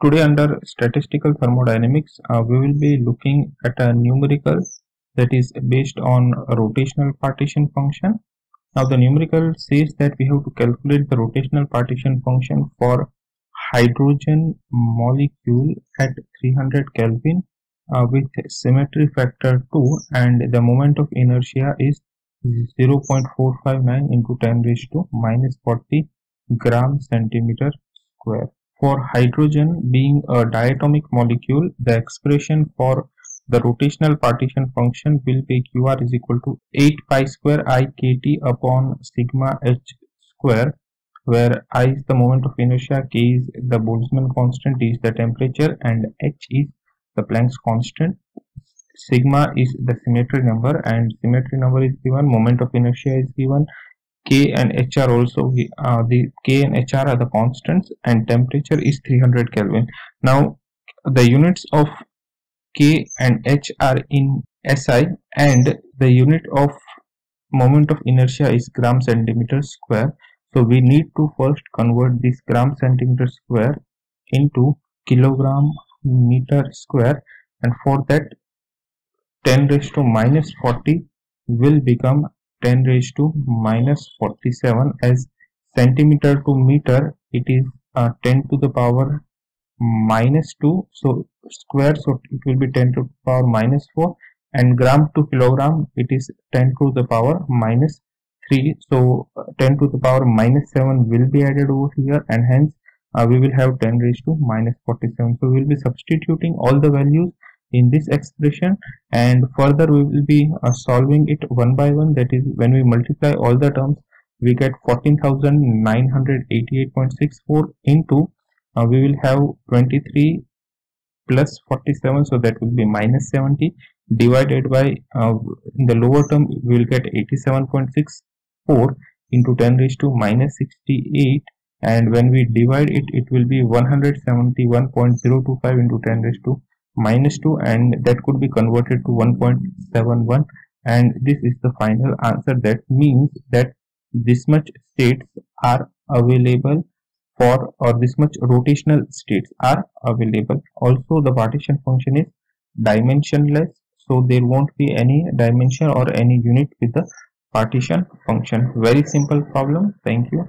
Today under statistical thermodynamics, we will be looking at a numerical that is based on a rotational partition function. Now the numerical says that we have to calculate the rotational partition function for hydrogen molecule at 300 Kelvin with symmetry factor 2, and the moment of inertia is 0.459 into 10 raised to minus 40 gram centimeter square. For hydrogen being a diatomic molecule, the expression for the rotational partition function will be Qr is equal to 8 pi square I kt upon sigma h square, where I is the moment of inertia, k is the Boltzmann constant, d is the temperature, and h is the Planck's constant. Sigma is the symmetry number, and symmetry number is given, moment of inertia is given, K and H are also the K and H are the constants, and temperature is 300 Kelvin. Now the units of K and H are in SI, and the unit of moment of inertia is gram centimeter square. So we need to first convert this gram centimeter square into kilogram meter square, and for that 10 raised to minus 40 will become 10 raised to minus 47, as centimeter to meter it is 10 to the power minus 2, so square, so it will be 10 to the power minus 4, and gram to kilogram it is 10 to the power minus 3, so 10 to the power minus 7 will be added over here, and hence we will have 10 raised to minus 47. So we will be substituting all the values in this expression, and further we will be solving it one by one. That is, when we multiply all the terms, we get 14,988.64 into we will have 23 plus 47, so that will be minus 70, divided by in the lower term we will get 87.64 into 10 raised to minus 68, and when we divide it, it will be 171.025 into 10 raised to minus 2, and that could be converted to 1.71, and this is the final answer. That means that this much states are available for, or this much rotational states are available. Also the partition function is dimensionless, so there won't be any dimension or any unit with the partition function. Very simple problem. Thank you.